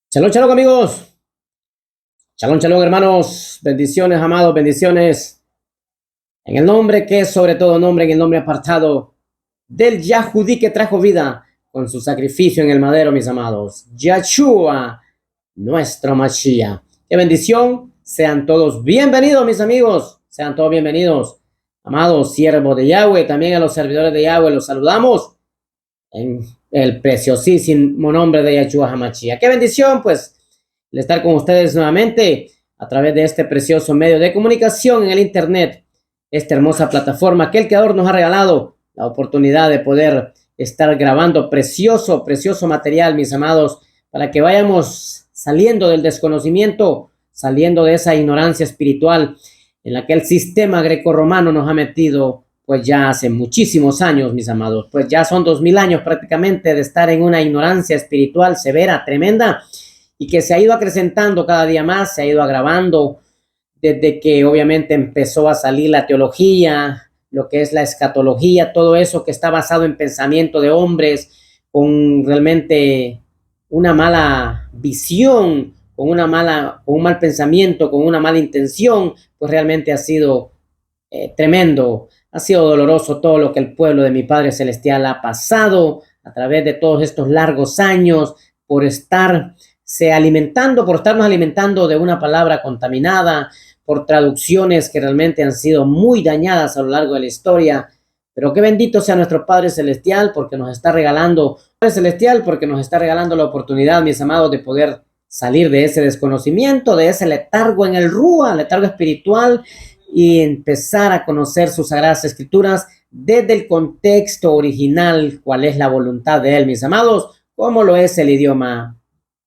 Shalom, shalom amigos, shalom, shalom hermanos, bendiciones amados, bendiciones en el nombre que es sobre todo nombre, en el nombre apartado del Yahudí que trajo vida con su sacrificio en el madero, mis amados, Yahshua, nuestro Mashiach. Qué bendición, sean todos bienvenidos mis amigos, sean todos bienvenidos, amados siervos de Yahweh, también a los servidores de Yahweh, los saludamos en el preciosísimo nombre de Yahshua HaMashiach. Qué bendición, pues, el estar con ustedes nuevamente a través de este precioso medio de comunicación en el Internet, esta hermosa plataforma que el Creador nos ha regalado, la oportunidad de poder estar grabando precioso, precioso material, mis amados, para que vayamos saliendo del desconocimiento, saliendo de esa ignorancia espiritual en la que el sistema grecorromano nos ha metido pues ya hace muchísimos años, mis amados, pues ya son 2000 años prácticamente de estar en una ignorancia espiritual severa, tremenda, y que se ha ido acrecentando cada día más, se ha ido agravando desde que obviamente empezó a salir la teología, lo que es la escatología, todo eso que está basado en pensamiento de hombres con realmente una mala visión, con un mal pensamiento, con una mala intención, pues realmente ha sido tremendo. Ha sido doloroso todo lo que el pueblo de mi Padre Celestial ha pasado a través de todos estos largos años por estarnos alimentando de una palabra contaminada, por traducciones que realmente han sido muy dañadas a lo largo de la historia. Pero qué bendito sea nuestro Padre Celestial porque nos está regalando, la oportunidad, mis amados, de poder salir de ese desconocimiento, de ese letargo en el Rúa, letargo espiritual, y empezar a conocer sus sagradas escrituras desde el contexto original, cuál es la voluntad de Él, mis amados, como lo es el idioma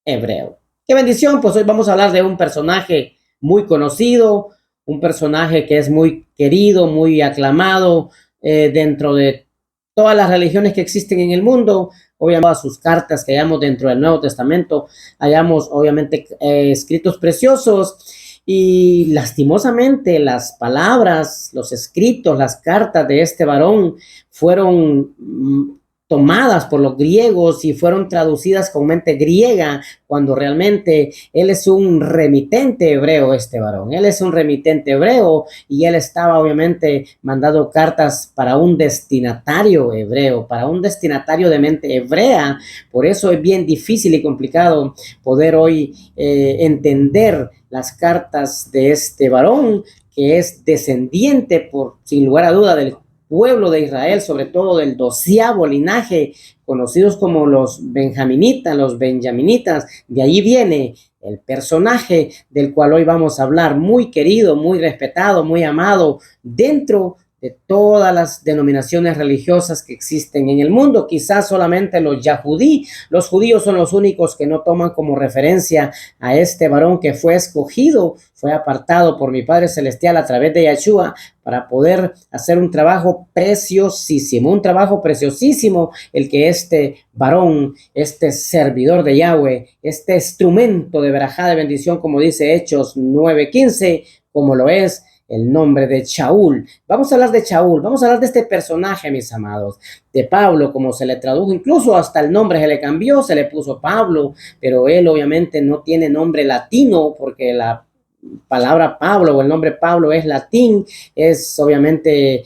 hebreo. ¡Qué bendición! Pues hoy vamos a hablar de un personaje muy conocido, un personaje que es muy querido, muy aclamado dentro de todas las religiones que existen en el mundo. Obviamente, todas sus cartas que hallamos dentro del Nuevo Testamento, hallamos obviamente escritos preciosos. Y lastimosamente las palabras, los escritos, las cartas de este varón fueron tomadas por los griegos y fueron traducidas con mente griega, cuando realmente él es un remitente hebreo, este varón. Él es un remitente hebreo y él estaba obviamente mandando cartas para un destinatario hebreo, para un destinatario de mente hebrea. Por eso es bien difícil y complicado poder hoy entender las cartas de este varón, que es descendiente, por sin lugar a duda, del pueblo de Israel, sobre todo del 12º linaje, conocidos como los benjaminitas, los benjaminitas. De ahí viene el personaje del cual hoy vamos a hablar, muy querido, muy respetado, muy amado dentro de todas las denominaciones religiosas que existen en el mundo. Quizás solamente los Yahudí, los judíos, son los únicos que no toman como referencia a este varón que fue escogido, fue apartado por mi Padre Celestial a través de Yahshua para poder hacer un trabajo preciosísimo, el que este varón, este servidor de Yahweh, este instrumento de verajá, de bendición, como dice Hechos 9:15, como lo es el nombre de Shaul. Vamos a hablar de Shaul, vamos a hablar de este personaje, mis amados, de Pablo, como se le tradujo, incluso hasta el nombre se le cambió, se le puso Pablo, pero él obviamente no tiene nombre latino, porque la palabra Pablo o el nombre Pablo es latín, es obviamente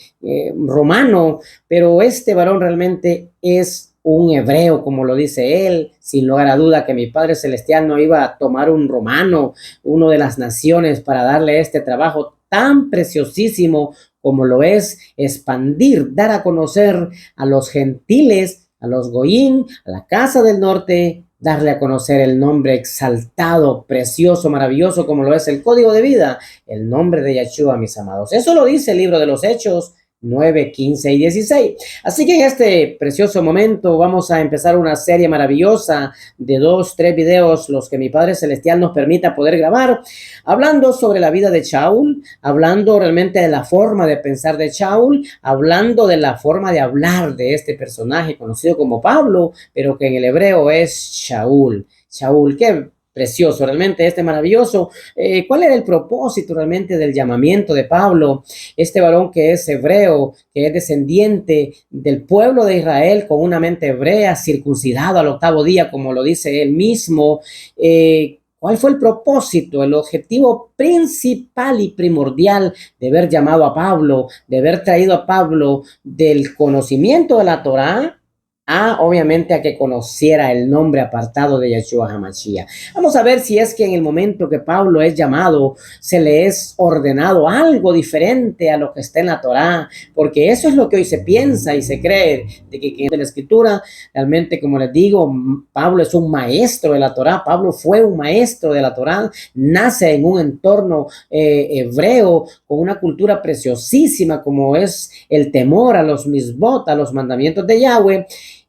romano, pero este varón realmente es un hebreo, como lo dice él, sin lugar a duda que mi Padre Celestial no iba a tomar un romano, uno de las naciones, para darle este trabajo tan preciosísimo como lo es expandir, dar a conocer a los gentiles, a los goyín, a la casa del norte, darle a conocer el nombre exaltado, precioso, maravilloso, como lo es el código de vida, el nombre de Yahshua, mis amados. Eso lo dice el libro de los Hechos 9, 15 y 16. Así que en este precioso momento vamos a empezar una serie maravillosa de 2, 3 videos, los que mi Padre Celestial nos permita poder grabar, hablando sobre la vida de Shaul, hablando realmente de la forma de pensar de Shaul, hablando de la forma de hablar de este personaje conocido como Pablo, pero que en el hebreo es Shaul. Shaul, qué precioso, realmente maravilloso. ¿Cuál era el propósito realmente del llamamiento de Pablo? Este varón que es hebreo, que es descendiente del pueblo de Israel con una mente hebrea, circuncidado al octavo día, como lo dice él mismo. ¿Cuál fue el propósito, el objetivo principal y primordial de haber llamado a Pablo, de haber traído a Pablo del conocimiento de la Torá obviamente a que conociera el nombre apartado de Yeshua HaMashiach? Vamos a ver si es que en el momento que Pablo es llamado se le es ordenado algo diferente a lo que está en la Torá, porque eso es lo que hoy se piensa y se cree de que en la Escritura realmente, como les digo, Pablo es un maestro de la Torá. Pablo fue un maestro de la Torá, nace en un entorno hebreo con una cultura preciosísima como es el temor a los misbot, a los mandamientos de Yahweh.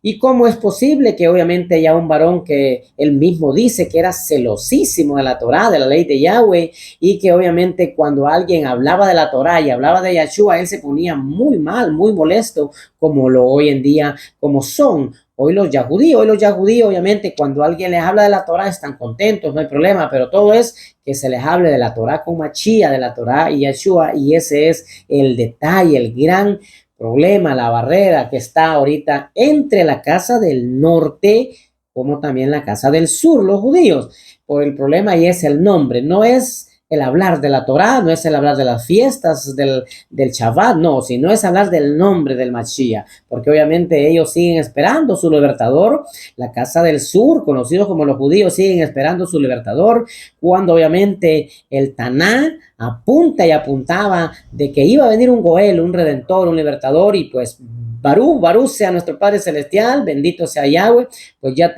¿Y cómo es posible que obviamente ya un varón que él mismo dice que era celosísimo de la Torá, de la ley de Yahweh, y que obviamente cuando alguien hablaba de la Torá y hablaba de Yeshua, él se ponía muy mal, muy molesto, como lo hoy en día, como son hoy los yahudíos? Hoy los yahudíos, obviamente, cuando alguien les habla de la Torá, están contentos, no hay problema, pero todo es que se les hable de la Torá con Mashiach, de la Torá y Yeshua, y ese es el detalle, el gran problema, la barrera que está ahorita entre la casa del norte como también la casa del sur, los judíos. Por el problema ahí es el nombre, no es el hablar de la Torá, no es el hablar de las fiestas del Shabbat, no, sino es hablar del nombre del Mashiach, porque obviamente ellos siguen esperando su libertador. La casa del sur, conocidos como los judíos, siguen esperando su libertador, cuando obviamente el Taná apunta y apuntaba de que iba a venir un Goel, un redentor, un libertador, y pues Barú sea nuestro Padre Celestial, bendito sea Yahweh, pues ya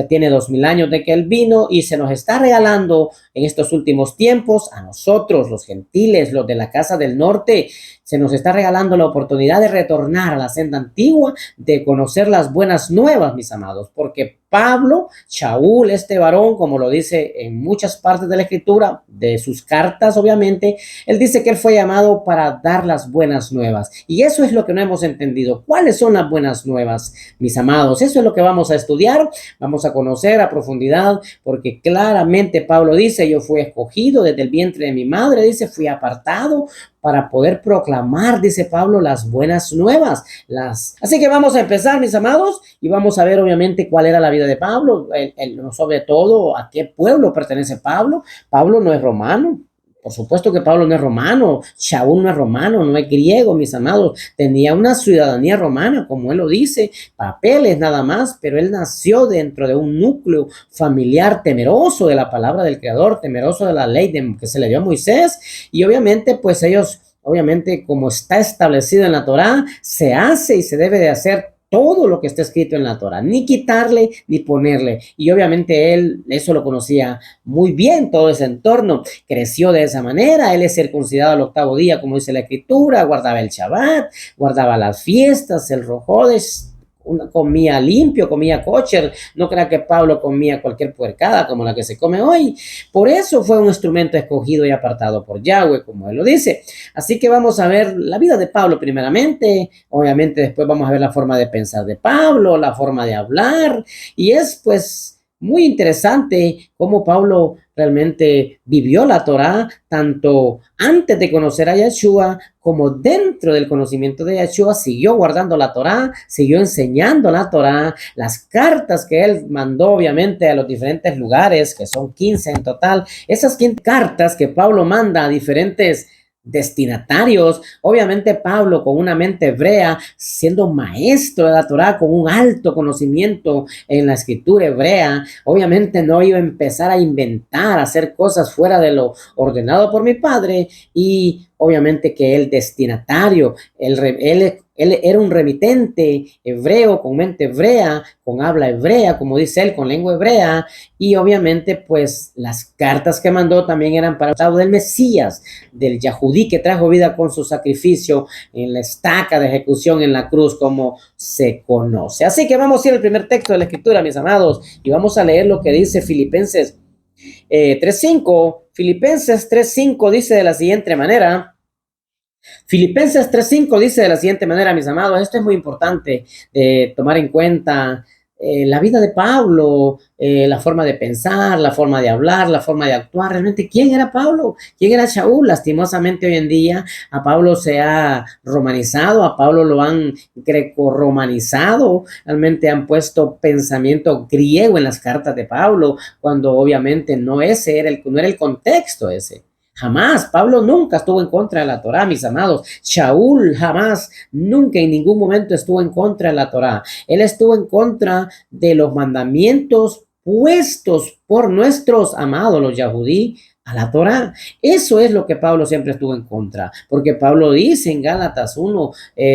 tiene 2000 años de que Él vino y se nos está regalando en estos últimos tiempos a nosotros, los gentiles, los de la casa del norte, se nos está regalando la oportunidad de retornar a la senda antigua, de conocer las buenas nuevas, mis amados, porque Pablo, Shaul, este varón, como lo dice en muchas partes de la Escritura, de sus cartas, obviamente, él dice que él fue llamado para dar las buenas nuevas. Y eso es lo que no hemos entendido. ¿Cuáles son las buenas nuevas, mis amados? Eso es lo que vamos a estudiar, vamos a conocer a profundidad, porque claramente Pablo dice, yo fui escogido desde el vientre de mi madre, dice, fui apartado para poder proclamar, dice Pablo, las buenas nuevas. Así que vamos a empezar, mis amados, y vamos a ver obviamente cuál era la vida de Pablo, sobre todo a qué pueblo pertenece Pablo. Pablo no es romano. Por supuesto que Pablo no es romano, Shaul no es romano, no es griego, mis amados. Tenía una ciudadanía romana, como él lo dice, papeles nada más, pero él nació dentro de un núcleo familiar temeroso de la palabra del Creador, temeroso de la ley que se le dio a Moisés, y obviamente pues ellos, obviamente como está establecido en la Torá, se hace y se debe de hacer todo lo que está escrito en la Torá, ni quitarle ni ponerle. Y obviamente él eso lo conocía muy bien, todo ese entorno, creció de esa manera. Él es circuncidado al octavo día, como dice la Escritura, guardaba el Shabbat, guardaba las fiestas, el Rojodes, comía limpio, comía kosher. No crea que Pablo comía cualquier puercada como la que se come hoy. Por eso fue un instrumento escogido y apartado por Yahweh, como él lo dice. Así que vamos a ver la vida de Pablo primeramente. Obviamente después vamos a ver la forma de pensar de Pablo, la forma de hablar. Y es pues muy interesante cómo Pablo realmente vivió la Torá, tanto antes de conocer a Yeshua como dentro del conocimiento de Yeshua. Siguió guardando la Torá, siguió enseñando la Torá, las cartas que él mandó obviamente a los diferentes lugares, que son 15 en total. Esas 15 cartas que Pablo manda a diferentes destinatarios, obviamente Pablo con una mente hebrea, siendo maestro de la Torá, con un alto conocimiento en la escritura hebrea, obviamente no iba a empezar a inventar, a hacer cosas fuera de lo ordenado por mi padre. Y obviamente que el destinatario, él era un remitente hebreo, con mente hebrea, con habla hebrea, como dice él, con lengua hebrea, y obviamente pues las cartas que mandó también eran para el del Mesías, del Yahudí que trajo vida con su sacrificio en la estaca de ejecución en la cruz, como se conoce. Así que vamos a ir al primer texto de la Escritura, mis amados, y vamos a leer lo que dice Filipenses 3.5. Filipenses 3.5 dice de la siguiente manera. Filipenses 3.5 dice de la siguiente manera, mis amados, esto es muy importante de tomar en cuenta la vida de Pablo, la forma de pensar, la forma de hablar, la forma de actuar. Realmente, ¿quién era Pablo? ¿Quién era Shaul? Lastimosamente hoy en día a Pablo se ha romanizado, a Pablo lo han greco-romanizado, realmente han puesto pensamiento griego en las cartas de Pablo, cuando obviamente no era el contexto ese. Jamás, Pablo nunca estuvo en contra de la Torá, mis amados. Shaul jamás, nunca en ningún momento estuvo en contra de la Torá. Él estuvo en contra de los mandamientos puestos por nuestros amados, los Yahudí, a la Torá. Eso es lo que Pablo siempre estuvo en contra, porque Pablo dice en Gálatas 1,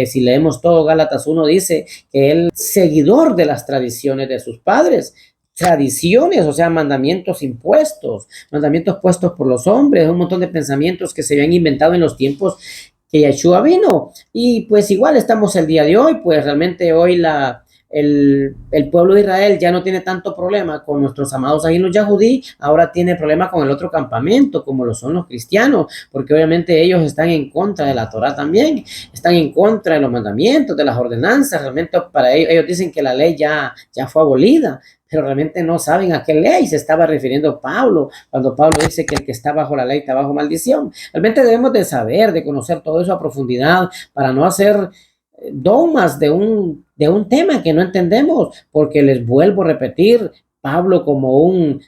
si leemos todo Gálatas 1, dice que él seguidor de las tradiciones de sus padres. Tradiciones, o sea, mandamientos impuestos, mandamientos puestos por los hombres, un montón de pensamientos que se habían inventado en los tiempos que Yeshua vino. Y pues igual estamos el día de hoy, pues realmente hoy el pueblo de Israel ya no tiene tanto problema con nuestros amados ahí los Yahudí, ahora tiene problema con el otro campamento, como lo son los cristianos, porque obviamente ellos están en contra de la Torá también, están en contra de los mandamientos, de las ordenanzas. Realmente para ellos dicen que la ley ya fue abolida, pero realmente no saben a qué ley se estaba refiriendo Pablo, cuando Pablo dice que el que está bajo la ley está bajo maldición. Realmente debemos de saber, de conocer todo eso a profundidad, para no hacer dogmas de un tema que no entendemos, porque les vuelvo a repetir, Pablo como un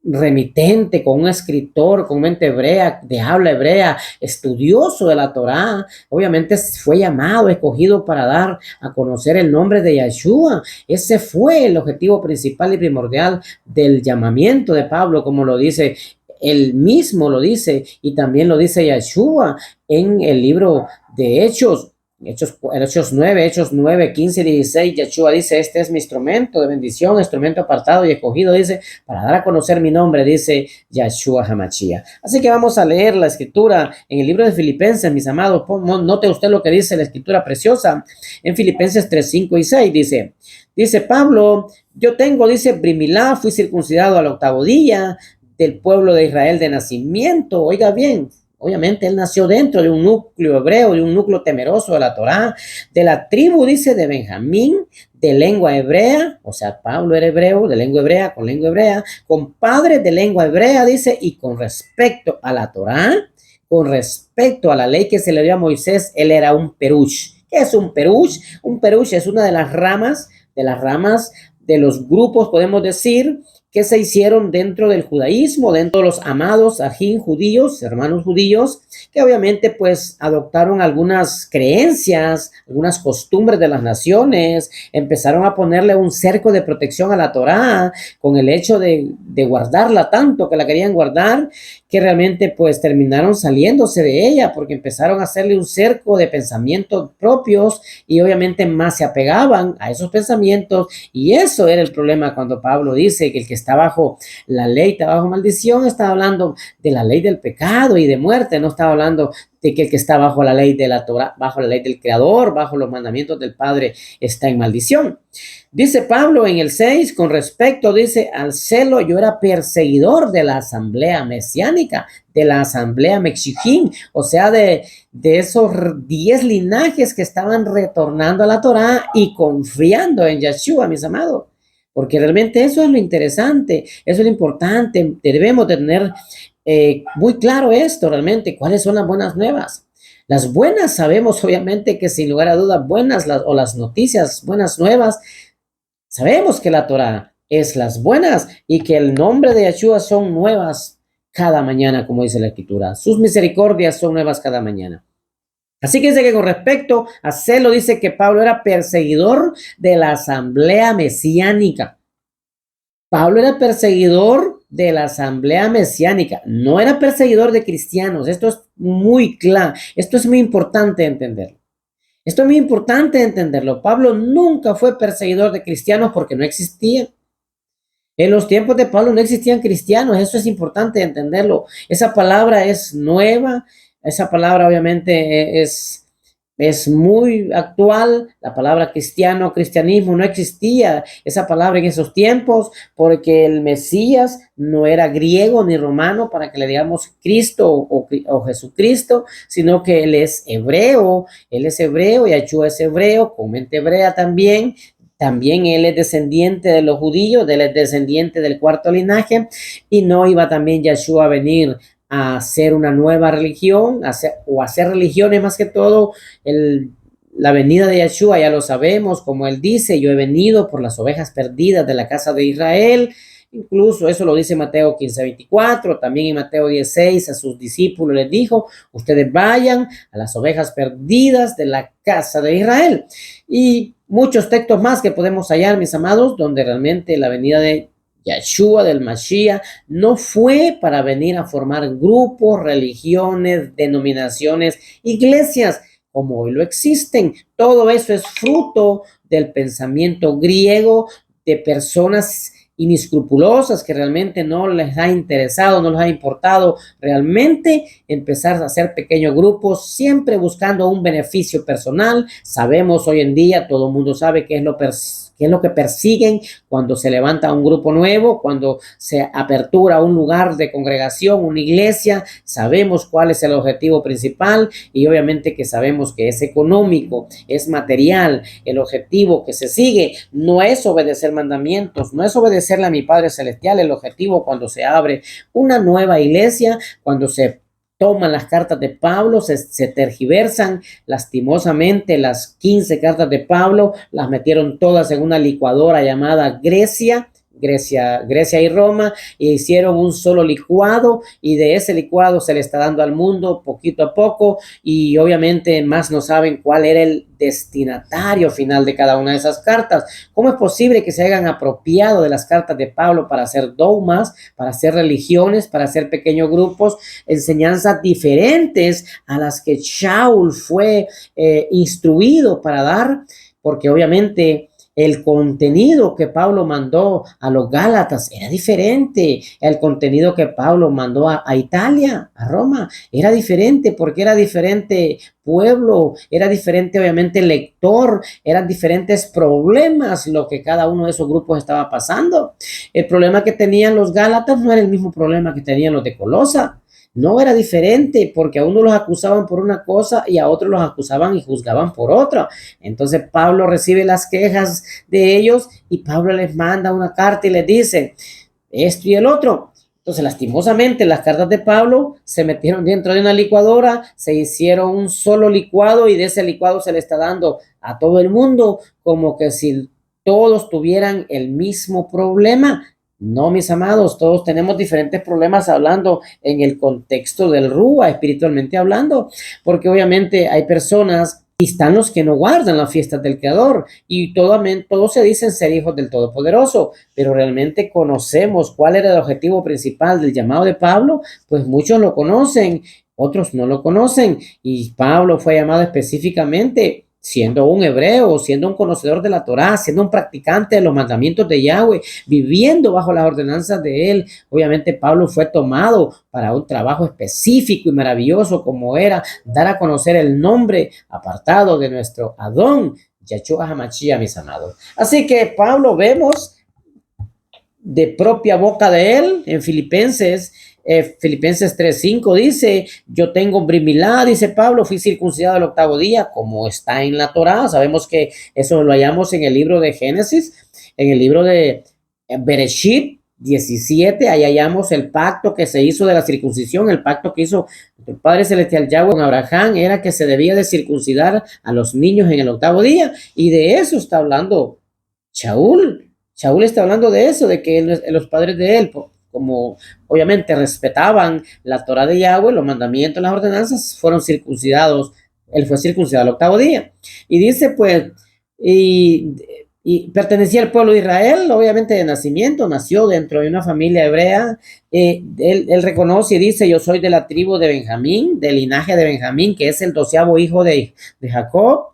remitente, con un escritor con mente hebrea, de habla hebrea, estudioso de la Torá, obviamente fue llamado, escogido para dar a conocer el nombre de Yeshua. Ese fue el objetivo principal y primordial del llamamiento de Pablo, como lo dice él mismo, lo dice, y también lo dice Yeshua en el libro de Hechos. Hechos 9, 15 y 16, Yeshua dice, este es mi instrumento de bendición, instrumento apartado y escogido, dice, para dar a conocer mi nombre, dice Yeshua Hamashia. Así que vamos a leer la escritura en el libro de Filipenses, mis amados. Note usted lo que dice la escritura preciosa en Filipenses 3, 5 y 6, dice Pablo, yo tengo, dice, Brimilá, fui circuncidado al 8º día, del pueblo de Israel de nacimiento. Oiga bien, obviamente él nació dentro de un núcleo hebreo, de un núcleo temeroso de la Torá, de la tribu, dice, de Benjamín, de lengua hebrea, o sea, Pablo era hebreo, de lengua hebrea, con padres de lengua hebrea, dice, y con respecto a la Torá, con respecto a la ley que se le dio a Moisés, él era un perush. ¿Qué es un perush? Un perush es una de las ramas de los grupos, podemos decir, que se hicieron dentro del judaísmo, dentro de los amados ajín judíos, hermanos judíos, que obviamente pues adoptaron algunas creencias, algunas costumbres de las naciones, empezaron a ponerle un cerco de protección a la Torá, con el hecho de guardarla tanto que la querían guardar, que realmente pues terminaron saliéndose de ella, porque empezaron a hacerle un cerco de pensamientos propios y obviamente más se apegaban a esos pensamientos, y eso era el problema cuando Pablo dice que el que está bajo la ley está bajo maldición. Está hablando de la ley del pecado y de muerte, no está hablando de que el que está bajo la ley de la Torá, bajo la ley del Creador, bajo los mandamientos del Padre, está en maldición. Dice Pablo en el 6, con respecto, dice, al celo, yo era perseguidor de la asamblea mesiánica, de la asamblea mexijín, o sea, de esos 10 linajes que estaban retornando a la Torá y confiando en Yeshua, mis amados. Porque realmente eso es lo interesante, eso es lo importante. Debemos tener muy claro esto realmente, cuáles son las buenas nuevas. Las buenas sabemos obviamente que sin lugar a dudas buenas, o las noticias buenas nuevas, sabemos que la Torá es las buenas y que el nombre de Yeshua son nuevas cada mañana, como dice la Escritura. Sus misericordias son nuevas cada mañana. Así que dice que con respecto a celo, dice que Pablo era perseguidor de la asamblea mesiánica. Pablo era perseguidor de la asamblea mesiánica, no era perseguidor de cristianos. Esto es muy claro, esto es muy importante entenderlo. Esto es muy importante entenderlo. Pablo nunca fue perseguidor de cristianos porque no existían. En los tiempos de Pablo no existían cristianos, eso es importante entenderlo. Esa palabra es nueva, esa palabra obviamente es muy actual. La palabra cristiano, cristianismo no existía esa palabra en esos tiempos, porque el Mesías no era griego ni romano para que le digamos Cristo o Jesucristo, sino que él es hebreo, y Yeshua es hebreo, con mente hebrea también, también él es descendiente de los judíos, él es descendiente del cuarto linaje, y no iba también Yeshua a venir a hacer una nueva religión, o hacer religiones más que todo. La venida de Yeshua ya lo sabemos, como él dice, yo he venido por las ovejas perdidas de la casa de Israel. Incluso eso lo dice Mateo 15:24, también en Mateo 16 a sus discípulos les dijo, ustedes vayan a las ovejas perdidas de la casa de Israel. Y muchos textos más que podemos hallar, mis amados, donde realmente la venida de Yeshua, del Mashiach, no fue para venir a formar grupos, religiones, denominaciones, iglesias, como hoy lo existen. Todo eso es fruto del pensamiento griego de personas inescrupulosas que realmente no les ha interesado, no les ha importado realmente empezar a hacer pequeños grupos, siempre buscando un beneficio personal. Sabemos hoy en día, todo el mundo sabe qué es lo que persiguen cuando se levanta un grupo nuevo, cuando se apertura un lugar de congregación, una iglesia. Sabemos cuál es el objetivo principal y obviamente que sabemos que es económico, es material. El objetivo que se sigue no es obedecer mandamientos, no es obedecerle a mi Padre Celestial. El objetivo cuando se abre una nueva iglesia, cuando se toman las cartas de Pablo, se tergiversan lastimosamente las 15 cartas de Pablo, las metieron todas en una licuadora llamada Grecia y Roma, e hicieron un solo licuado, y de ese licuado se le está dando al mundo poquito a poco, y obviamente más no saben cuál era el destinatario final de cada una de esas cartas. ¿Cómo es posible que se hayan apropiado de las cartas de Pablo para hacer dogmas, para hacer religiones, para hacer pequeños grupos, enseñanzas diferentes a las que Shaul fue instruido para dar? Porque obviamente el contenido que Pablo mandó a los Gálatas era diferente. El contenido que Pablo mandó a Italia, a Roma, era diferente, porque era diferente pueblo, era diferente obviamente lector, eran diferentes problemas lo que cada uno de esos grupos estaba pasando. El problema que tenían los Gálatas no era el mismo problema que tenían los de Colosa. No, era diferente, porque a unos los acusaban por una cosa y a otros los acusaban y juzgaban por otra. Entonces Pablo recibe las quejas de ellos y Pablo les manda una carta y les dice esto y el otro. Entonces, lastimosamente, las cartas de Pablo se metieron dentro de una licuadora, se hicieron un solo licuado, y de ese licuado se le está dando a todo el mundo como que si todos tuvieran el mismo problema. No, mis amados, todos tenemos diferentes problemas hablando en el contexto del Rúa, espiritualmente hablando, porque obviamente hay personas, y están los que no guardan las fiestas del Creador, y todos se dicen ser hijos del Todopoderoso, pero realmente conocemos cuál era el objetivo principal del llamado de Pablo. Pues muchos lo conocen, otros no lo conocen, y Pablo fue llamado específicamente siendo un hebreo, siendo un conocedor de la Torá, siendo un practicante de los mandamientos de Yahweh, viviendo bajo las ordenanzas de él. Obviamente Pablo fue tomado para un trabajo específico y maravilloso, como era dar a conocer el nombre apartado de nuestro Adón, Yeshua HaMashiach, mis amados. Así que Pablo vemos de propia boca de él en Filipenses 3:5 dice, yo tengo Brit Milá, dice Pablo, fui circuncidado el 8º día, como está en la Torá. Sabemos que eso lo hallamos en el libro de Génesis, en el libro de Bereshit 17, ahí hallamos el pacto que se hizo de la circuncisión. El pacto que hizo el Padre Celestial Yahweh con Abraham era que se debía de circuncidar a los niños en el 8º día, y de eso está hablando Shaul está hablando de eso, de que los padres de él, como obviamente respetaban la Torá de Yahweh, los mandamientos, las ordenanzas, fueron circuncidados. Él fue circuncidado el 8º día. Y dice, pues, y pertenecía al pueblo de Israel, obviamente de nacimiento, nació dentro de una familia hebrea. Él reconoce y dice, yo soy de la tribu de Benjamín, del linaje de Benjamín, que es el 12º hijo de Jacob,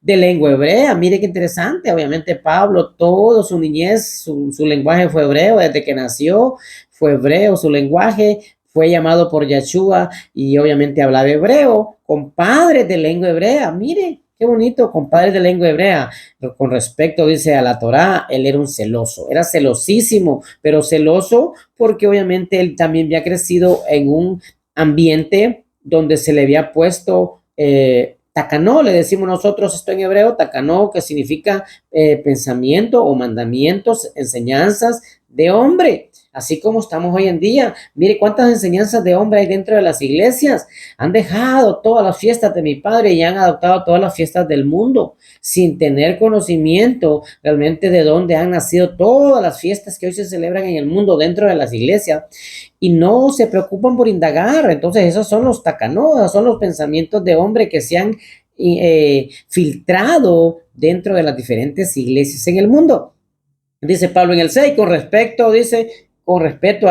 de lengua hebrea. Mire qué interesante. Obviamente Pablo, toda su niñez, su lenguaje fue hebreo, desde que nació fue hebreo su lenguaje, fue llamado por Yeshua y obviamente hablaba hebreo, con padres de lengua hebrea. Mire qué bonito, con padres de lengua hebrea. Pero con respecto, dice, a la Torá, él era un celoso, era celosísimo, pero celoso porque obviamente él también había crecido en un ambiente donde se le había puesto Takanó, le decimos nosotros esto en hebreo, takanó, que significa pensamiento o mandamientos, enseñanzas de hombre. Así como estamos hoy en día. Mire cuántas enseñanzas de hombre hay dentro de las iglesias. Han dejado todas las fiestas de mi padre y han adoptado todas las fiestas del mundo sin tener conocimiento realmente de dónde han nacido todas las fiestas que hoy se celebran en el mundo dentro de las iglesias y no se preocupan por indagar. Entonces esos son los takanó, son los pensamientos de hombre que se han filtrado dentro de las diferentes iglesias en el mundo. Dice Pablo en el 6, con respecto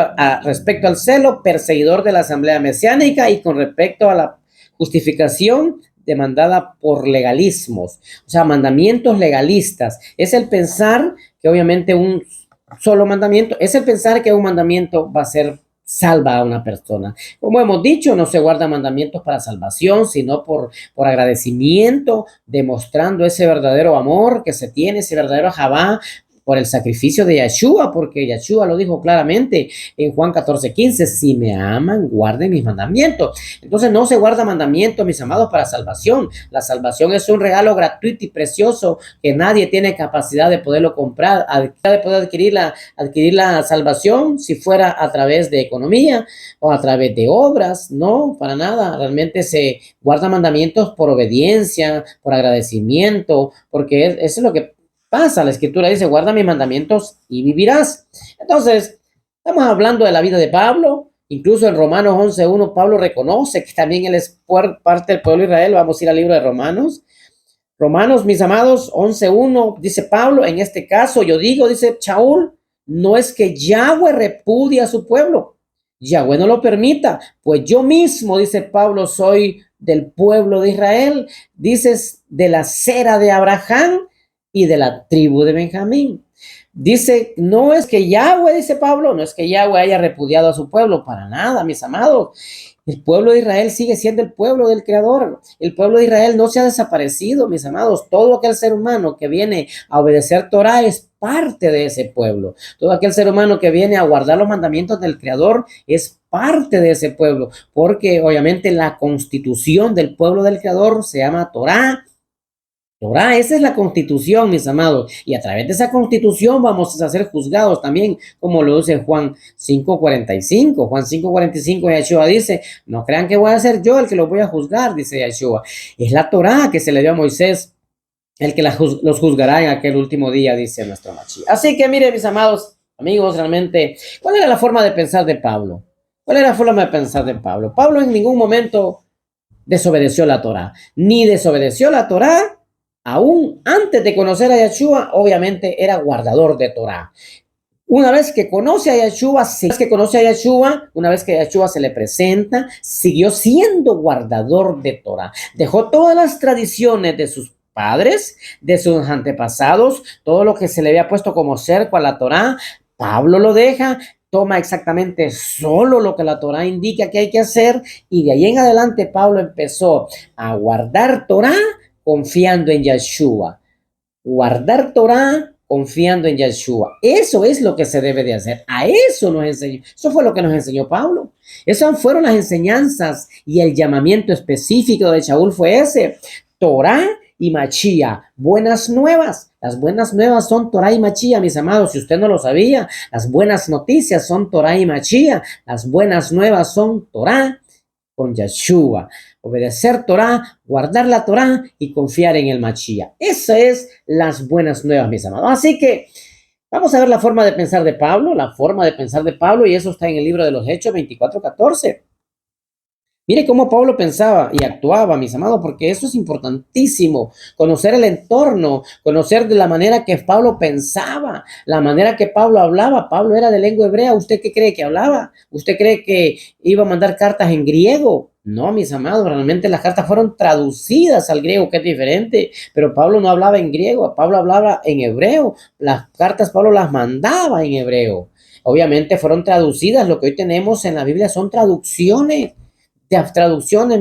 al celo perseguidor de la asamblea mesiánica y con respecto a la justificación demandada por legalismos, o sea, mandamientos legalistas. Es el pensar que obviamente un solo mandamiento, es el pensar que un mandamiento va a ser salva a una persona. Como hemos dicho, no se guardan mandamientos para salvación, sino por agradecimiento, demostrando ese verdadero amor que se tiene, ese verdadero Javá, por el sacrificio de Yeshua, porque Yeshua lo dijo claramente en Juan 14:15, si me aman, guarden mis mandamientos. Entonces no se guarda mandamientos, mis amados, para salvación. La salvación es un regalo gratuito y precioso que nadie tiene capacidad de poderlo comprar, de poder adquirir la salvación si fuera a través de economía o a través de obras. No, para nada. Realmente se guarda mandamientos por obediencia, por agradecimiento, porque eso es lo que pasa. La escritura dice, guarda mis mandamientos y vivirás. Entonces, estamos hablando de la vida de Pablo. Incluso en Romanos 11:1, Pablo reconoce que también él es parte del pueblo de Israel. Vamos a ir al libro de Romanos. Romanos, mis amados, 11:1, dice Pablo, en este caso yo digo, dice Shaul, no es que Yahweh repudie a su pueblo. Yahweh no lo permita, pues yo mismo, dice Pablo, soy del pueblo de Israel, dices de la cera de Abraham y de la tribu de Benjamín. Dice, no es que Yahweh, dice Pablo, no es que Yahweh haya repudiado a su pueblo, para nada, mis amados. El pueblo de Israel sigue siendo el pueblo del Creador. El pueblo de Israel no se ha desaparecido, mis amados. Todo aquel ser humano que viene a obedecer Torah es parte de ese pueblo. Todo aquel ser humano que viene a guardar los mandamientos del Creador es parte de ese pueblo, porque obviamente la constitución del pueblo del Creador se llama Torah. Torah, esa es la constitución, mis amados, y a través de esa constitución vamos a ser juzgados también, como lo dice Juan 5:45. Juan 5:45, Yeshua dice, no crean que voy a ser yo el que los voy a juzgar, dice Yeshua. Es la Torah que se le dio a Moisés, el que los juzgará en aquel último día, dice nuestro Mashiach. Así que miren, mis amados amigos, realmente, ¿cuál era la forma de pensar de Pablo? ¿Cuál era la forma de pensar de Pablo? Pablo en ningún momento desobedeció la Torah, ni desobedeció la Torah. Aún antes de conocer a Yeshua, obviamente era guardador de Torah. Una vez que conoce a Yeshua, una vez que Yeshua se le presenta, siguió siendo guardador de Torah. Dejó todas las tradiciones de sus padres, de sus antepasados, todo lo que se le había puesto como cerco a la Torah. Pablo lo deja, toma exactamente solo lo que la Torah indica que hay que hacer, y de ahí en adelante Pablo empezó a guardar Torah confiando en Yeshua. Guardar Torah confiando en Yeshua. Eso es lo que se debe de hacer. A eso nos enseñó. Eso fue lo que nos enseñó Pablo. Esas fueron las enseñanzas y el llamamiento específico de Shaul fue ese. Torah y Mashiach. Buenas nuevas. Las buenas nuevas son Torah y Mashiach, mis amados. Si usted no lo sabía, las buenas noticias son Torah y Mashiach. Las buenas nuevas son Torah con Yeshua. Obedecer Torah, guardar la Torah y confiar en el Mashiach. Esas es las buenas nuevas, mis amados. Así que vamos a ver la forma de pensar de Pablo, y eso está en el libro de los Hechos 24:14. Mire cómo Pablo pensaba y actuaba, mis amados, porque eso es importantísimo. Conocer el entorno, conocer de la manera que Pablo pensaba, la manera que Pablo hablaba. Pablo era de lengua hebrea. ¿Usted qué cree que hablaba? ¿Usted cree que iba a mandar cartas en griego? No, mis amados, realmente las cartas fueron traducidas al griego, que es diferente. Pero Pablo no hablaba en griego, Pablo hablaba en hebreo. Las cartas Pablo las mandaba en hebreo. Obviamente fueron traducidas. Lo que hoy tenemos en la Biblia son traducciones,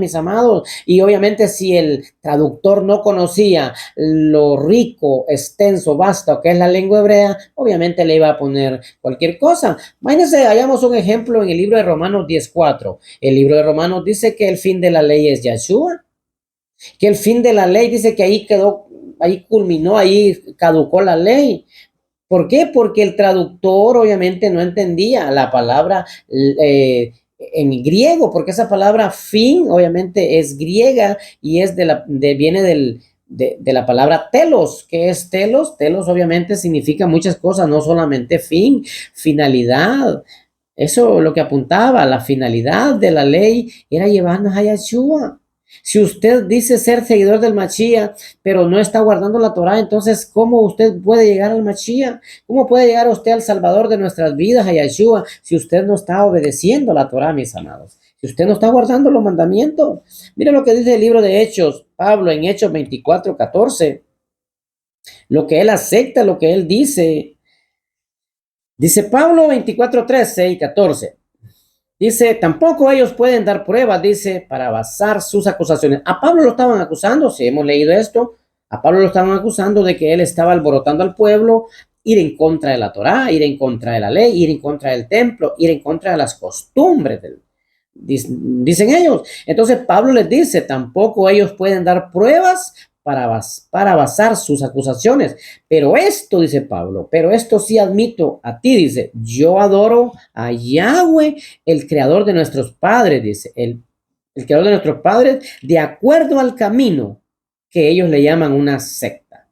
mis amados, y obviamente si el traductor no conocía lo rico, extenso, vasto que es la lengua hebrea, obviamente le iba a poner cualquier cosa. Imagínense, hallamos un ejemplo en el libro de Romanos 10:4. El libro de Romanos dice que el fin de la ley es Yeshua. que el fin de la ley dice que ahí quedó, ahí culminó, ahí caducó la ley. ¿Por qué? Porque el traductor obviamente no entendía la palabra en griego, porque esa palabra fin obviamente es griega y es viene de la palabra telos. ¿Qué es telos? Telos obviamente significa muchas cosas, no solamente fin, finalidad. Eso lo que apuntaba, la finalidad de la ley era llevarnos a Yeshua. Si usted dice ser seguidor del Mashiach, pero no está guardando la Torah, entonces, ¿cómo usted puede llegar al Mashiach? ¿Cómo puede llegar usted al Salvador de nuestras vidas, a Yeshua, si usted no está obedeciendo la Torah, mis amados? Si usted no está guardando los mandamientos. Mira lo que dice el libro de Hechos, Pablo en Hechos 24:14. Lo que él acepta, lo que él dice. Dice Pablo 24:13 y 14. Dice, tampoco ellos pueden dar pruebas, dice, para basar sus acusaciones. A Pablo lo estaban acusando, si hemos leído esto, a Pablo lo estaban acusando de que él estaba alborotando al pueblo, ir en contra de la Torá, ir en contra de la ley, ir en contra del templo, ir en contra de las costumbres dicen ellos. Entonces Pablo les dice, tampoco ellos pueden dar pruebas para basar sus acusaciones. Pero esto, dice Pablo, pero esto sí admito a ti, dice, yo adoro a Yahweh, el creador de nuestros padres, dice, el creador de nuestros padres, de acuerdo al camino que ellos le llaman una secta.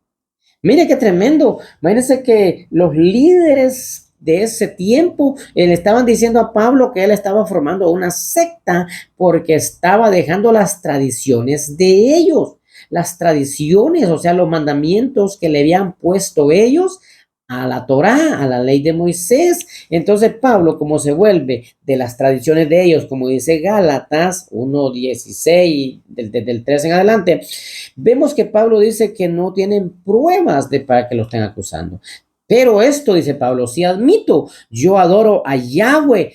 Mire qué tremendo. Imagínense que los líderes de ese tiempo le estaban diciendo a Pablo que él estaba formando una secta porque estaba dejando las tradiciones de ellos. Las tradiciones, o sea, los mandamientos que le habían puesto ellos a la Torá, a la ley de Moisés. Entonces Pablo, como se vuelve de las tradiciones de ellos, como dice Gálatas 1:16, del 3 en adelante, vemos que Pablo dice que no tienen pruebas para que lo estén acusando. Pero esto, dice Pablo, sí admito, yo adoro a Yahweh,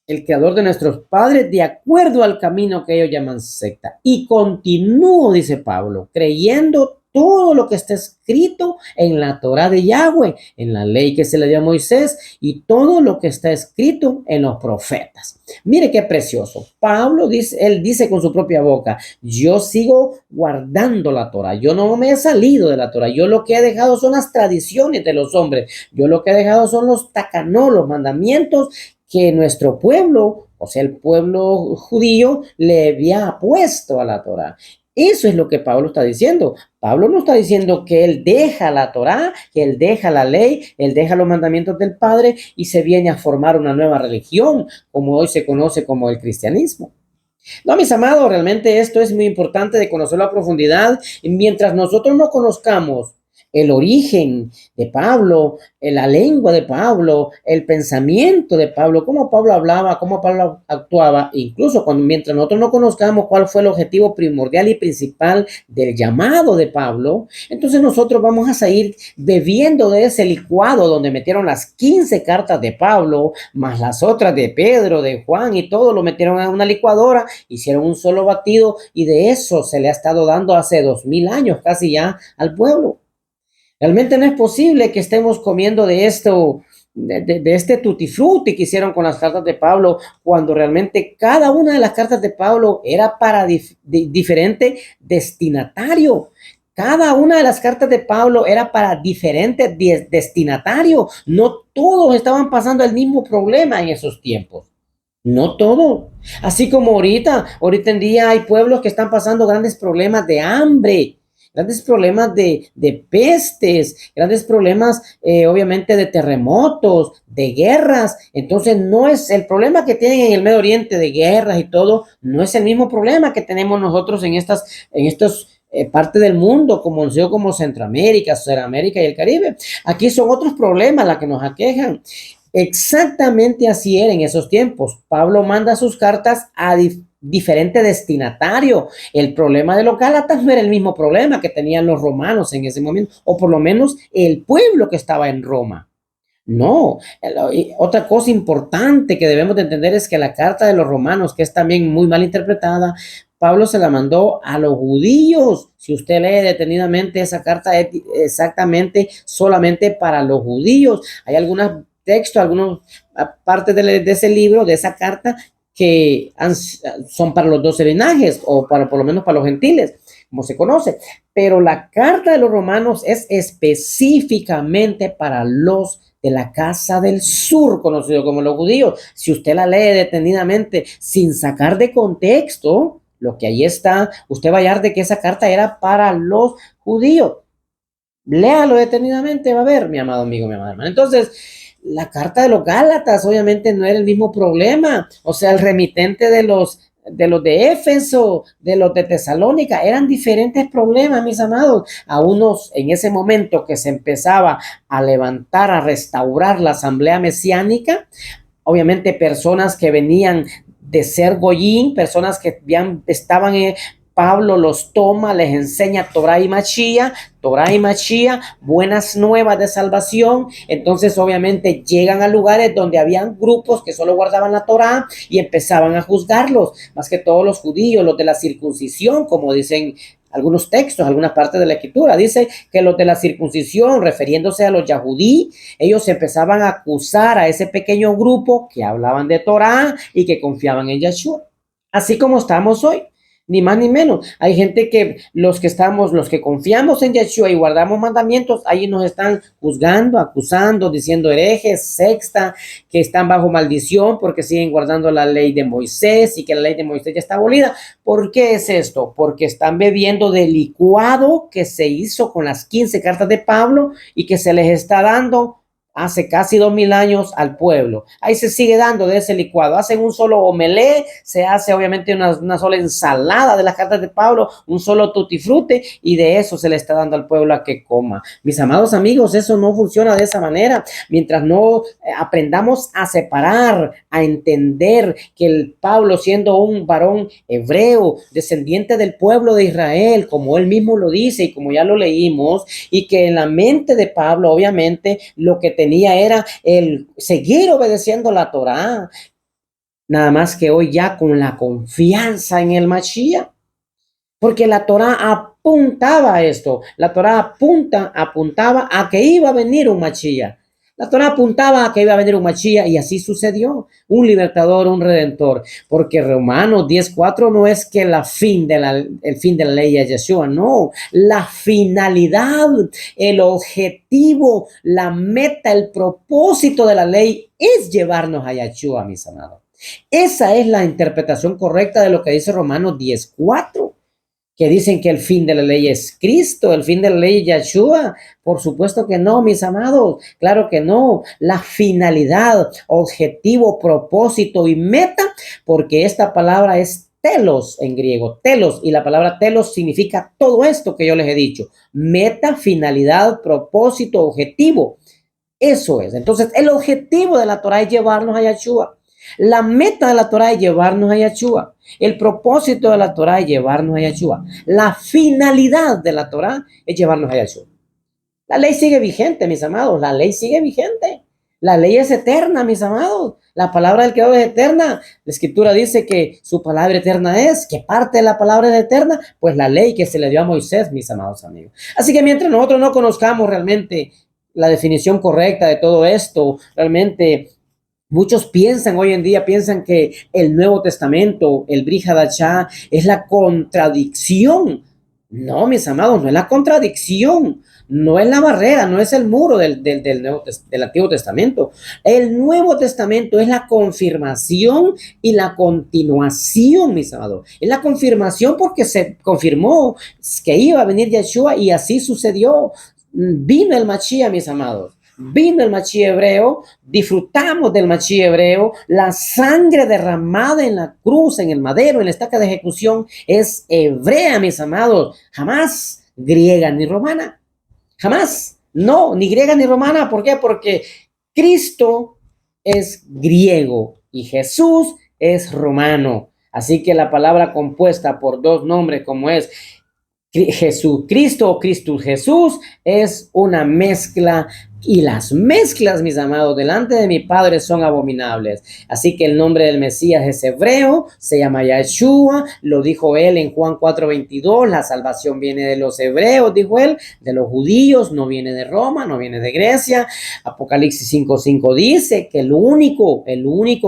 el creador de nuestros padres, de acuerdo al camino que ellos llaman secta. Y continúo, dice Pablo, creyendo todo lo que está escrito en la Torá de Yahweh, en la ley que se le dio a Moisés y todo lo que está escrito en los profetas. Mire qué precioso. Pablo dice, él dice con su propia boca, yo sigo guardando la Torá, yo no me he salido de la Torá, yo lo que he dejado son las tradiciones de los hombres, yo lo que he dejado son los takanot, los mandamientos que nuestro pueblo, o sea, el pueblo judío, le había puesto a la Torá. Eso es lo que Pablo está diciendo. Pablo no está diciendo que él deja la Torá, que él deja la ley, él deja los mandamientos del Padre y se viene a formar una nueva religión, como hoy se conoce como el cristianismo. No, mis amados, realmente esto es muy importante de conocerlo a profundidad. Y mientras nosotros no conozcamos el origen de Pablo, la lengua de Pablo, el pensamiento de Pablo, cómo Pablo hablaba, cómo Pablo actuaba, incluso mientras nosotros no conozcamos cuál fue el objetivo primordial y principal del llamado de Pablo, entonces nosotros vamos a seguir bebiendo de ese licuado donde metieron las 15 cartas de Pablo, más las otras de Pedro, de Juan y todo lo metieron en una licuadora, hicieron un solo batido y de eso se le ha estado dando hace 2000 años casi ya al pueblo. Realmente no es posible que estemos comiendo de esto, de este tutti frutti que hicieron con las cartas de Pablo, cuando realmente cada una de las cartas de Pablo era para diferente destinatario. Cada una de las cartas de Pablo era para diferente destinatario. No todos estaban pasando el mismo problema en esos tiempos. No todo. Así como ahorita en día hay pueblos que están pasando grandes problemas de hambre, grandes problemas de pestes, grandes problemas obviamente de terremotos, de guerras. Entonces no es el problema que tienen en el Medio Oriente de guerras y todo, no es el mismo problema que tenemos nosotros en estos parte del mundo, como Centroamérica, Sudamérica y el Caribe. Aquí son otros problemas las que nos aquejan. Exactamente así era en esos tiempos. Pablo manda sus cartas a diferente destinatario. El problema de los Gálatas no era el mismo problema que tenían los romanos en ese momento, o por lo menos el pueblo que estaba en Roma. No, otra cosa importante que debemos de entender es que la carta de los romanos, que es también muy mal interpretada, Pablo se la mandó a los judíos. Si usted lee detenidamente esa carta, es exactamente solamente para los judíos. Hay algunos textos, algunas partes de ese libro, de esa carta, que son para los 12 linajes, o por lo menos para los gentiles. como se conoce. Pero la carta de los romanos es específicamente para los de la casa del sur, conocido como los judíos. Si usted la lee detenidamente sin sacar de contexto lo que ahí está, usted va a hallar de que esa carta era para los judíos. Léalo detenidamente, va a ver, mi amado amigo, mi amada hermana. Entonces, la carta de los Gálatas obviamente no era el mismo problema. O sea, el remitente de los de Éfeso, de los de Tesalónica, eran diferentes problemas, mis amados. A unos en ese momento que se empezaba a levantar, a restaurar la asamblea mesiánica, obviamente personas que venían de ser goyín, personas que estaban Pablo los toma, les enseña Torah y Mashiach, buenas nuevas de salvación. Entonces obviamente llegan a lugares donde habían grupos que solo guardaban la Torah y empezaban a juzgarlos, más que todos los judíos, los de la circuncisión, como dicen algunos textos, algunas partes de la escritura. Dice que los de la circuncisión, refiriéndose a los yahudí, ellos empezaban a acusar a ese pequeño grupo que hablaban de Torah y que confiaban en Yeshua. Así como estamos hoy. Ni más ni menos. Hay gente que los que confiamos en Yeshua y guardamos mandamientos, ahí nos están juzgando, acusando, diciendo herejes, sexta, que están bajo maldición porque siguen guardando la ley de Moisés y que la ley de Moisés ya está abolida. ¿Por qué es esto? Porque están bebiendo del licuado que se hizo con las 15 cartas de Pablo y que se les está dando hace casi 2000 años al pueblo. Ahí se sigue dando de ese licuado. Hacen un solo omelé, se hace obviamente una sola ensalada de las cartas de Pablo, un solo tutti frutti, y de eso se le está dando al pueblo a que coma. Mis amados amigos, eso no funciona de esa manera. Mientras no aprendamos a separar, a entender que el Pablo, siendo un varón hebreo, descendiente del pueblo de Israel, como él mismo lo dice y como ya lo leímos, y que en la mente de Pablo, obviamente, lo que tenía era el seguir obedeciendo la Torá, nada más que hoy ya con la confianza en el Mashiach, porque la Torá apuntaba a esto, la Torá apuntaba a que iba a venir un Mashiach. La Torá apuntaba a que iba a venir un Mashiach y así sucedió, un libertador, un redentor, porque Romanos 10:4 no es que el fin de la ley es Yeshua, no, la finalidad, el objetivo, la meta, el propósito de la ley es llevarnos a Yeshua, mis amados. Esa es la interpretación correcta de lo que dice Romanos 10:4. Que dicen que el fin de la ley es Cristo, el fin de la ley es Yeshua. Por supuesto que no, mis amados, claro que no. La finalidad, objetivo, propósito y meta, porque esta palabra es telos en griego, telos, y la palabra telos significa todo esto que yo les he dicho. Meta, finalidad, propósito, objetivo. Eso es. Entonces, el objetivo de la Torah es llevarnos a Yeshua. La meta de la Torah es llevarnos a Yeshua. El propósito de la Torah es llevarnos a Yeshua. La finalidad de la Torah es llevarnos a Yeshua. La ley sigue vigente, mis amados. La ley sigue vigente. La ley es eterna, mis amados. La palabra del Creador es eterna. La Escritura dice que su palabra eterna es. ¿Qué parte de la palabra es eterna? Pues la ley que se le dio a Moisés, mis amados amigos. Así que mientras nosotros no conozcamos realmente la definición correcta de todo esto, realmente muchos hoy en día piensan que el Nuevo Testamento, el Brit Hadashah, es la contradicción. No, mis amados, no es la contradicción, no es la barrera, no es el muro del Antiguo Testamento. El Nuevo Testamento es la confirmación y la continuación, mis amados. Es la confirmación porque se confirmó que iba a venir Yeshua y así sucedió. Vino el Mashiach, mis amados. Vino el Mashiach hebreo, disfrutamos del Mashiach hebreo, la sangre derramada en la cruz, en el madero, en la estaca de ejecución es hebrea, mis amados, jamás griega ni romana, jamás, no, ni griega ni romana. ¿Por qué? Porque Cristo es griego y Jesús es romano, así que la palabra compuesta por dos nombres como es Jesucristo o Cristo Jesús es una mezcla, y las mezclas, mis amados, delante de mi Padre son abominables. Así que el nombre del Mesías es hebreo, se llama Yeshua, lo dijo él en Juan 4:22, la salvación viene de los hebreos, dijo él, de los judíos, no viene de Roma, no viene de Grecia. Apocalipsis 5:5 dice que el único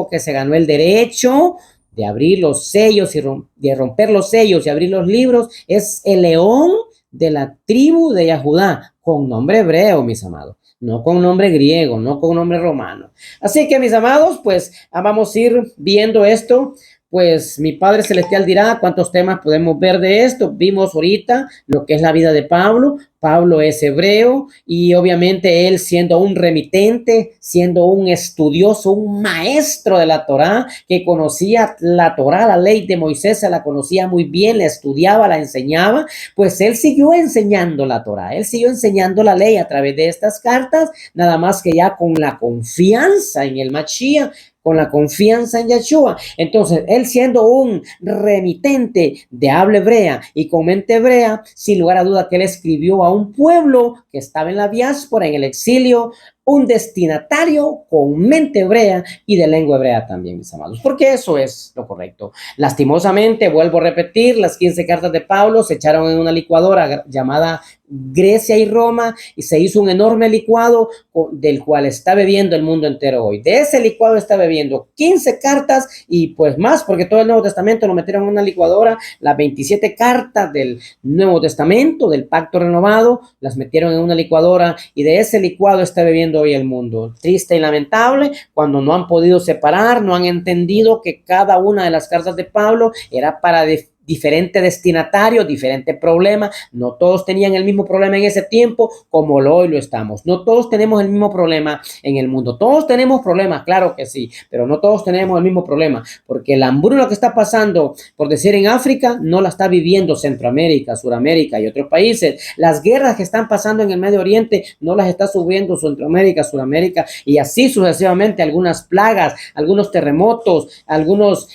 que se ganó el derecho de abrir los sellos y de romper los sellos y abrir los libros, es el león de la tribu de Judá, con nombre hebreo, mis amados, no con nombre griego, no con nombre romano. Así que, mis amados, pues vamos a ir viendo esto. Pues mi Padre Celestial dirá cuántos temas podemos ver de esto. Vimos ahorita lo que es la vida de Pablo. Pablo es hebreo y obviamente él, siendo un remitente, siendo un estudioso, un maestro de la Torá, que conocía la Torá, la ley de Moisés, se la conocía muy bien, la estudiaba, la enseñaba, pues él siguió enseñando la Torá, él siguió enseñando la ley a través de estas cartas, nada más que ya con la confianza en el Mashiach, con la confianza en Yeshua. Entonces, él siendo un remitente de habla hebrea y con mente hebrea, sin lugar a duda que él escribió a un pueblo que estaba en la diáspora, en el exilio, un destinatario con mente hebrea y de lengua hebrea también, mis amados, porque eso es lo correcto. Lastimosamente, vuelvo a repetir, las 15 cartas de Pablo se echaron en una licuadora llamada Grecia y Roma y se hizo un enorme licuado del cual está bebiendo el mundo entero hoy. De ese licuado está bebiendo 15 cartas y pues más, porque todo el Nuevo Testamento lo metieron en una licuadora, las 27 cartas del Nuevo Testamento, del Pacto Renovado, las metieron en una licuadora y de ese licuado está bebiendo hoy el mundo. Triste y lamentable cuando no han podido separar, no han entendido que cada una de las cartas de Pablo era para diferente destinatario, diferente problema. No todos tenían el mismo problema en ese tiempo como hoy lo estamos. No todos tenemos el mismo problema en el mundo. Todos tenemos problemas, claro que sí, pero no todos tenemos el mismo problema, porque la hambruna que está pasando, por decir en África, no la está viviendo Centroamérica, Suramérica y otros países. Las guerras que están pasando en el Medio Oriente no las está subiendo Centroamérica, Suramérica y así sucesivamente. Algunas plagas, algunos terremotos, algunos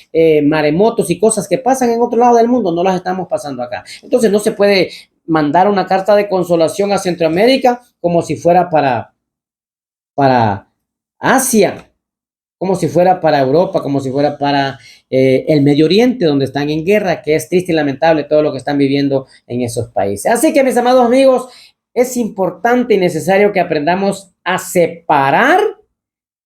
maremotos y cosas que pasan en otro lado del mundo no las estamos pasando acá. Entonces no se puede mandar una carta de consolación a Centroamérica como si fuera para Asia, como si fuera para Europa, como si fuera para el Medio Oriente, donde están en guerra, que es triste y lamentable todo lo que están viviendo en esos países. Así que, mis amados amigos, es importante y necesario que aprendamos a separar,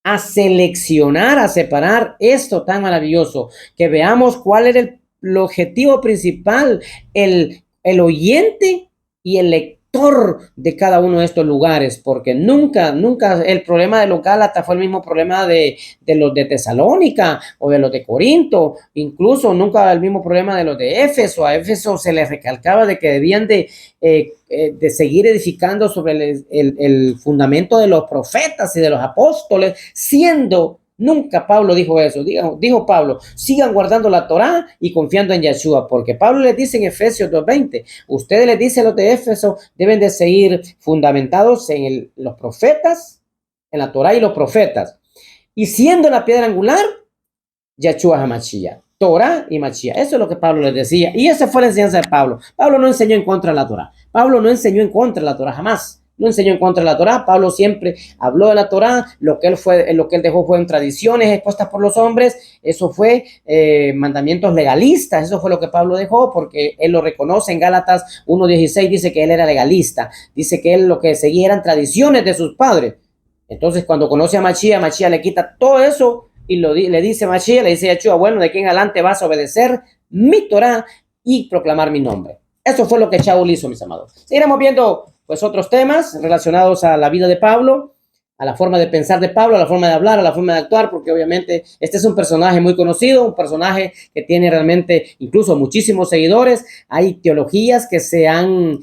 a seleccionar, a separar esto tan maravilloso, que veamos cuál era el objetivo principal, el oyente y el lector de cada uno de estos lugares, porque nunca el problema de los Gálatas fue el mismo problema de los de Tesalónica o de los de Corinto, incluso nunca el mismo problema de los de Éfeso. A Éfeso se les recalcaba de que debían de seguir edificando sobre el fundamento de los profetas y de los apóstoles, siendo... Nunca Pablo dijo eso. Dijo Pablo, sigan guardando la Torá y confiando en Yeshua, porque Pablo les dice en Efesios 2:20, ustedes les dicen los de Éfeso, deben de seguir fundamentados en los profetas, en la Torá y los profetas, y siendo la piedra angular, Yeshua HaMashiach, Torá y Mashiach. Eso es lo que Pablo les decía, y esa fue la enseñanza de Pablo. Pablo no enseñó en contra de la Torá. Pablo no enseñó en contra de la Torá jamás. No enseñó en contra de la Torá. Pablo siempre habló de la Torá. Lo que él dejó fue en tradiciones expuestas por los hombres. Eso fue mandamientos legalistas. Eso fue lo que Pablo dejó, porque él lo reconoce en Gálatas 1:16. Dice que él era legalista. Dice que él lo que seguía eran tradiciones de sus padres. Entonces, cuando conoce a Mashiach le quita todo eso y le dice Mashiach, le dice a Yeshua, bueno, de aquí en adelante vas a obedecer mi Torá y proclamar mi nombre. Eso fue lo que Shaul hizo, mis amados. Seguiremos viendo pues otros temas relacionados a la vida de Pablo, a la forma de pensar de Pablo, a la forma de hablar, a la forma de actuar, porque obviamente este es un personaje muy conocido, un personaje que tiene realmente incluso muchísimos seguidores. Hay teologías que se han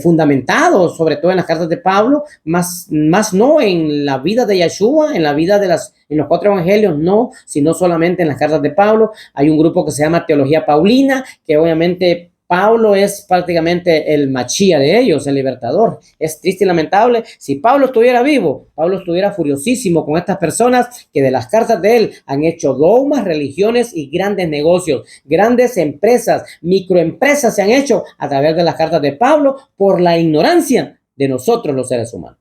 fundamentado, sobre todo en las cartas de Pablo, más no en la vida de Yeshua, en la vida en los 4 evangelios, no, sino solamente en las cartas de Pablo. Hay un grupo que se llama Teología Paulina, que obviamente Pablo es prácticamente el Mashiach de ellos, el libertador. Es triste y lamentable. Si Pablo estuviera vivo, Pablo estuviera furiosísimo con estas personas que de las cartas de él han hecho dogmas, religiones y grandes negocios. Grandes empresas, microempresas se han hecho a través de las cartas de Pablo por la ignorancia de nosotros los seres humanos.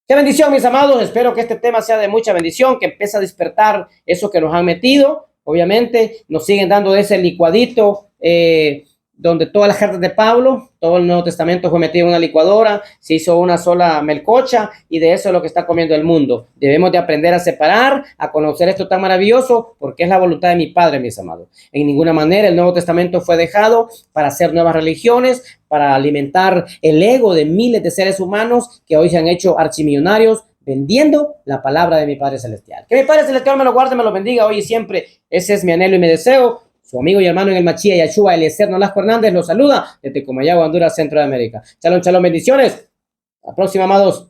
Qué bendición, mis amados. Espero que este tema sea de mucha bendición, que empiece a despertar eso que nos han metido. Obviamente nos siguen dando ese licuadito donde todas las cartas de Pablo, todo el Nuevo Testamento fue metido en una licuadora, se hizo una sola melcocha y de eso es lo que está comiendo el mundo. Debemos de aprender a separar, a conocer esto tan maravilloso, porque es la voluntad de mi Padre, mis amados. En ninguna manera el Nuevo Testamento fue dejado para hacer nuevas religiones, para alimentar el ego de miles de seres humanos que hoy se han hecho archimillonarios vendiendo la palabra de mi Padre Celestial. Que mi Padre Celestial me lo guarde, me lo bendiga hoy y siempre. Ese es mi anhelo y mi deseo. Su amigo y hermano en el Machía, Yahshua Eliezer Nolasco Hernández, los saluda desde Comayagua, Honduras, Centro de América. Shalom, shalom, bendiciones. Hasta la próxima, amados.